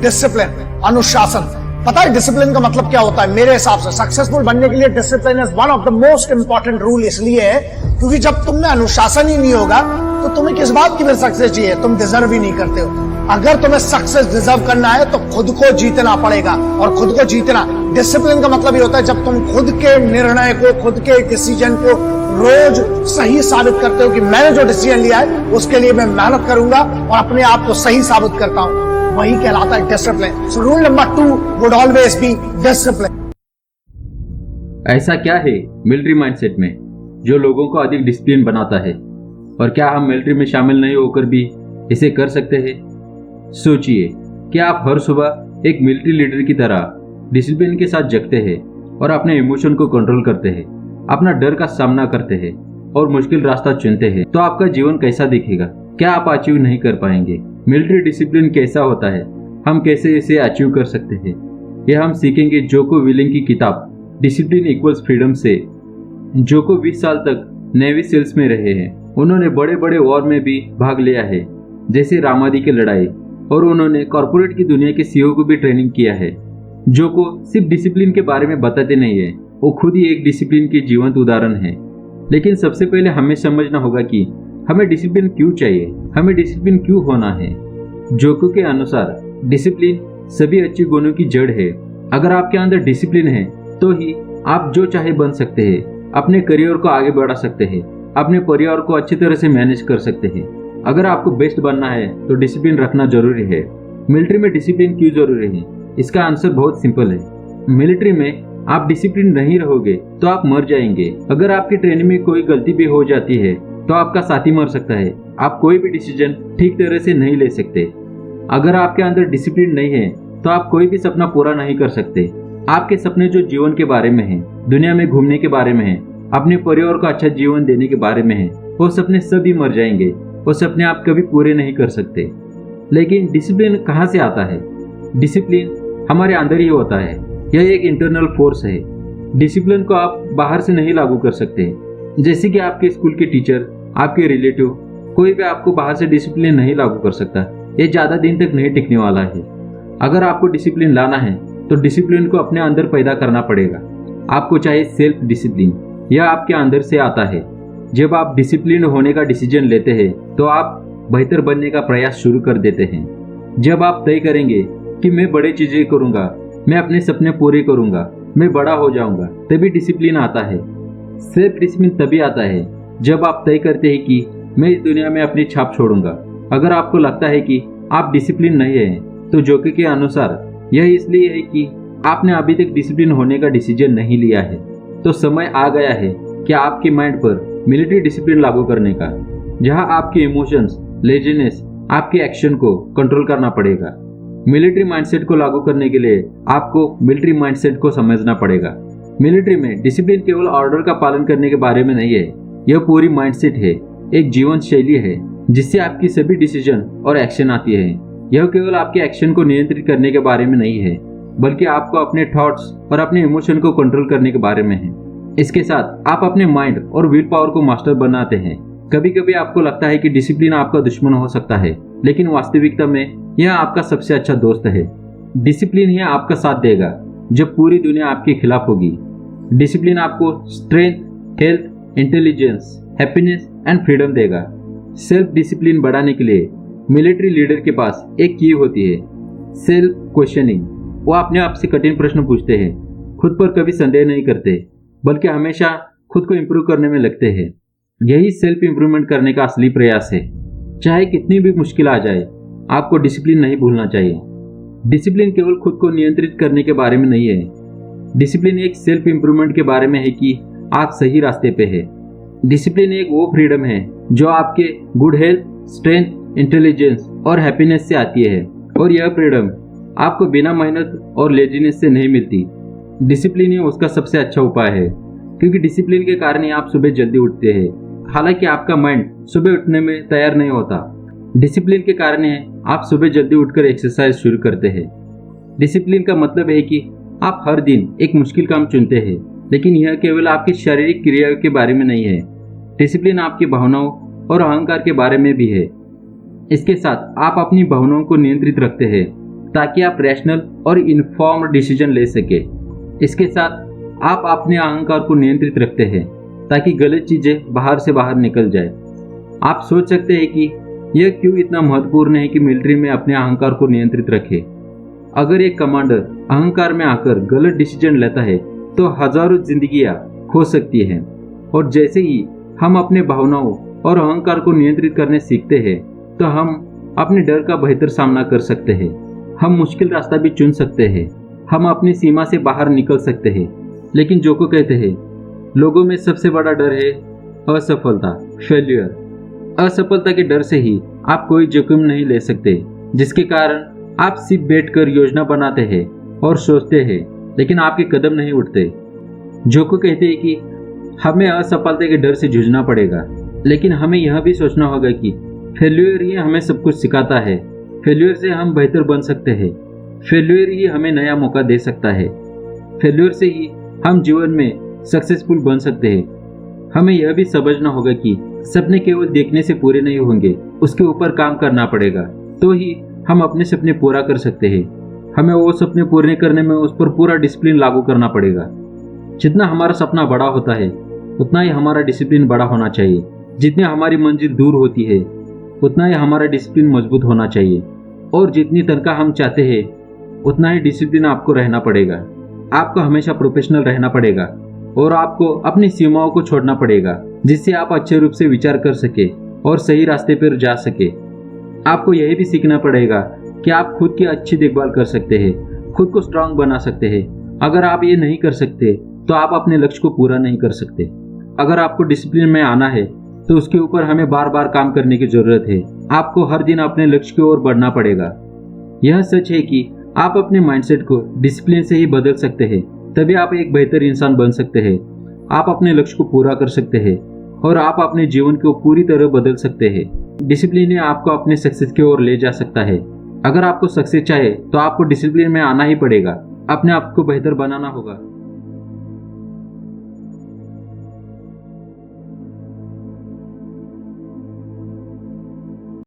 Discipline, अनुशासन। पता है डिसिप्लिन का मतलब क्या होता है? मेरे हिसाब से सक्सेसफुल बनने के लिए discipline is one of the most important rule. इसलिए है क्योंकि जब तुम में अनुशासन ही नहीं होगा तो तुम्हें किस बात की फिर सक्सेस चाहिए? तुम डिजर्व ही नहीं करते हो। अगर तुम्हें सक्सेस डिजर्व करना है तो खुद को जीतना पड़ेगा, और खुद को जीतना, डिसिप्लिन का मतलब ये होता है जब तुम खुद के निर्णय को, खुद के डिसीजन को रोज सही साबित करते हो कि मैंने जो डिसीजन लिया है उसके लिए मैं मेहनत करूंगा और अपने आप को सही साबित करता हूं, वही कहलाता है discipline. So rule number 2 would always be discipline. ऐसा क्या है मिलिट्री माइंडसेट में जो लोगों को अधिक डिसिप्लिन बनाता है, और क्या हम मिलिट्री में शामिल नहीं होकर भी इसे कर सकते हैं? सोचिए कि आप हर सुबह एक मिलिट्री लीडर की तरह डिसिप्लिन के साथ जगते हैं और अपने इमोशन को कंट्रोल करते हैं, अपना डर का सामना करते हैं और मुश्किल रास्ता चुनते हैं, तो आपका जीवन कैसा दिखेगा? क्या आप अचीव नहीं कर पाएंगे? मिलिट्री डिसिप्लिन कैसा होता है, हम कैसे इसे अचीव कर सकते हैं, यह हम सीखेंगे जोको विलिंग की किताब डिसिप्लिन इक्वल्स फ्रीडम से। जोको 20 साल तक नेवी सेल्स में रहे हैं। उन्होंने बड़े बड़े वॉर में भी भाग लिया है, जैसे रामादी की लड़ाई, और उन्होंने कॉर्पोरेट की दुनिया के सीईओ को भी ट्रेनिंग किया है। जोको सिर्फ डिसिप्लिन के बारे में बताते नहीं है, वो खुद ही एक डिसिप्लिन के जीवंत उदाहरण है। लेकिन सबसे पहले हमें समझना होगा कि हमें डिसिप्लिन क्यों चाहिए, हमें डिसिप्लिन क्यों होना है। जोको के अनुसार डिसिप्लिन सभी अच्छी गुणों की जड़ है। अगर आपके अंदर डिसिप्लिन है तो ही आप जो चाहे बन सकते हैं, अपने करियर को आगे बढ़ा सकते हैं, अपने परिवार को अच्छी तरह से मैनेज कर सकते हैं। अगर आपको बेस्ट बनना है तो डिसिप्लिन रखना जरूरी है। मिलिट्री में डिसिप्लिन क्यों जरूरी है? इसका आंसर बहुत सिंपल है। मिलिट्री में आप डिसिप्लिन नहीं रहोगे तो आप मर जाएंगे। अगर आपकी ट्रेनिंग में कोई गलती भी हो जाती है तो आपका साथी मर सकता है। आप कोई भी डिसीजन ठीक तरह से नहीं ले सकते। अगर आपके अंदर डिसिप्लिन नहीं है तो आप कोई भी सपना पूरा नहीं कर सकते। आपके सपने जो जीवन के बारे में है, दुनिया में घूमने के बारे में है, अपने परिवार को अच्छा जीवन देने के बारे में है, वो सपने सभी मर जाएंगे। वो सपने आप कभी पूरे नहीं कर सकते। लेकिन डिसिप्लिन कहाँ से आता है? डिसिप्लिन हमारे अंदर ही होता है। यह एक इंटरनल फोर्स है। डिसिप्लिन को आप बाहर से नहीं लागू कर सकते। जैसे कि आपके स्कूल के टीचर, आपके रिलेटिव, कोई भी आपको बाहर से डिसिप्लिन नहीं लागू कर सकता। ये ज़्यादा दिन तक नहीं टिकने वाला है। अगर आपको डिसिप्लिन लाना है तो डिसिप्लिन को अपने अंदर पैदा करना पड़ेगा। आपको चाहिए सेल्फ डिसिप्लिन। यह आपके अंदर से आता है। जब आप डिसिप्लिन होने का डिसीजन लेते हैं तो आप बेहतर बनने का प्रयास शुरू कर देते हैं। जब आप तय करेंगे कि मैं बड़ी चीज़ें करूँगा, मैं अपने सपने पूरे करूँगा, मैं बड़ा हो जाऊँगा, तभी डिसिप्लिन आता है। सेल्फ डिसिप्लिन तभी आता है जब आप तय करते हैं कि मैं इस दुनिया में अपनी छाप छोड़ूंगा। अगर आपको लगता है कि आप डिसिप्लिन नहीं हैं तो जोको के अनुसार यह इसलिए है कि आपने अभी तक डिसिप्लिन होने का डिसीजन नहीं लिया है। तो समय आ गया है कि आपके माइंड पर मिलिट्री डिसिप्लिन लागू करने का, जहां आपके इमोशंस, लेजीनेस, आपके एक्शन को कंट्रोल करना पड़ेगा। मिलिट्री माइंडसेट को लागू करने के लिए आपको मिलिट्री माइंडसेट को समझना पड़ेगा। मिलिट्री में डिसिप्लिन केवल ऑर्डर का पालन करने के बारे में नहीं है, यह पूरी माइंडसेट है, एक जीवन शैली है जिससे आपकी सभी डिसीजन और एक्शन आती है। यह केवल आपके एक्शन को नियंत्रित करने के बारे में नहीं है, बल्कि आपको अपने थॉट्स और अपने इमोशन को कंट्रोल करने के बारे में है। इसके साथ आप अपने माइंड और विल पावर को मास्टर बनाते हैं। कभी कभी आपको लगता है कि डिसिप्लिन आपका दुश्मन हो सकता है, लेकिन वास्तविकता में यह आपका सबसे अच्छा दोस्त है। डिसिप्लिन ही आपका साथ देगा जब पूरी दुनिया आपके खिलाफ होगी। डिसिप्लिन आपको strength, health, intelligence, happiness and freedom देगा। सेल्फ डिसिप्लिन बढ़ाने के लिए मिलिट्री लीडर के पास एक की होती है, सेल्फ क्वेश्चनिंग। वो अपने आप से कठिन प्रश्न पूछते हैं, खुद पर कभी संदेह नहीं करते, बल्कि हमेशा खुद को इम्प्रूव करने में लगते हैं। यही सेल्फ इम्प्रूवमेंट करने का असली प्रयास है। चाहे कितनी भी मुश्किल आ जाए, आपको डिसिप्लिन नहीं भूलना चाहिए। डिसिप्लिन केवल खुद को नियंत्रित करने के बारे में नहीं है। डिसिप्लिन एक सेल्फ इम्प्रूवमेंट के बारे में है कि आप सही रास्ते पे हैं। डिसिप्लिन एक वो फ्रीडम है जो आपके गुड हेल्थ, स्ट्रेंथ, इंटेलिजेंस और हैप्पीनेस से आती है, और यह फ्रीडम आपको बिना मेहनत और लेजीनेस से नहीं मिलती। डिसिप्लिन ही उसका सबसे अच्छा उपाय है, क्योंकि डिसिप्लिन के कारण ही आप सुबह जल्दी उठते हैं, हालांकि आपका माइंड सुबह उठने में तैयार नहीं होता। डिसिप्लिन के कारण ही आप सुबह जल्दी उठकर एक्सरसाइज शुरू करते हैं। डिसिप्लिन का मतलब है कि आप हर दिन एक मुश्किल काम चुनते हैं, लेकिन यह केवल आपकी शारीरिक क्रियाओं के बारे में नहीं है। डिसिप्लिन आपकी भावनाओं और अहंकार के बारे में भी है। इसके साथ आप अपनी भावनाओं को नियंत्रित रखते हैं। ताकि आप रैशनल और इन्फॉर्म्ड डिसीजन ले सके। इसके साथ आप अपने अहंकार को नियंत्रित रखते हैं ताकि गलत चीज़ें बाहर से बाहर निकल जाए। आप सोच सकते हैं कि यह क्यों इतना महत्वपूर्ण है कि मिलिट्री में अपने अहंकार को नियंत्रित रखे। अगर एक कमांडर अहंकार में आकर गलत डिसीजन लेता है तो हजारों जिंदगियां खो सकती हैं। और जैसे ही हम अपने भावनाओं और अहंकार को नियंत्रित करने सीखते हैं तो हम अपने डर का बेहतर सामना कर सकते हैं। हम मुश्किल रास्ता भी चुन सकते हैं। हम अपनी सीमा से बाहर निकल सकते हैं। लेकिन जोको कहते हैं, लोगों में सबसे बड़ा डर है असफलता, फेल्यूर। असफलता के डर से ही आप कोई जोखिम नहीं ले सकते, जिसके कारण आप सिर्फ बैठकर योजना बनाते हैं और सोचते हैं, लेकिन आपके कदम नहीं उठते। जोको कहते हैं कि हमें असफलता के डर से जूझना पड़ेगा, लेकिन हमें यह भी सोचना होगा कि फेल्यूर ही हमें सब कुछ सिखाता है। फेल्यूर से हम बेहतर बन सकते हैं। फेल्यूर ही हमें नया मौका दे सकता है। फेल्यूर से ही हम जीवन में सक्सेसफुल बन सकते हैं। हमें यह भी समझना होगा कि सपने केवल देखने से पूरे नहीं होंगे, उसके ऊपर काम करना पड़ेगा, तो ही हम अपने सपने पूरा कर सकते हैं। हमें वो सपने पूरे करने में उस पर पूरा डिसिप्लिन लागू करना पड़ेगा। जितना हमारा सपना बड़ा होता है उतना ही हमारा डिसिप्लिन बड़ा होना चाहिए। जितनी हमारी मंजिल दूर होती है उतना ही हमारा डिसिप्लिन मजबूत होना चाहिए। और जितनी तनख्वाह हम चाहते हैं उतना ही डिसिप्लिन आपको रहना पड़ेगा। आपको हमेशा प्रोफेशनल रहना पड़ेगा और आपको अपनी सीमाओं को छोड़ना पड़ेगा, जिससे आप अच्छे रूप से विचार कर सके और सही रास्ते पर जा सके। आपको यह भी सीखना पड़ेगा कि आप खुद की अच्छी देखभाल कर सकते हैं, खुद को स्ट्रांग बना सकते हैं। अगर आप ये नहीं कर सकते तो आप अपने लक्ष्य को पूरा नहीं कर सकते। अगर आपको डिसिप्लिन में आना है तो उसके ऊपर हमें बार बार काम करने की जरूरत है। आपको हर दिन अपने लक्ष्य की ओर बढ़ना पड़ेगा। यह सच है कि आप अपने माइंडसेट को डिसिप्लिन से ही बदल सकते हैं, तभी आप एक बेहतर इंसान बन सकते हैं। आप अपने लक्ष्य को पूरा कर सकते हैं और आप अपने जीवन को पूरी तरह बदल सकते हैं। डिसिप्लिन ही आपको अपने सक्सेस की ओर ले जा सकता है। अगर आपको सक्सेस चाहिए तो आपको डिसिप्लिन में आना ही पड़ेगा। अपने आप को बेहतर बनाना होगा।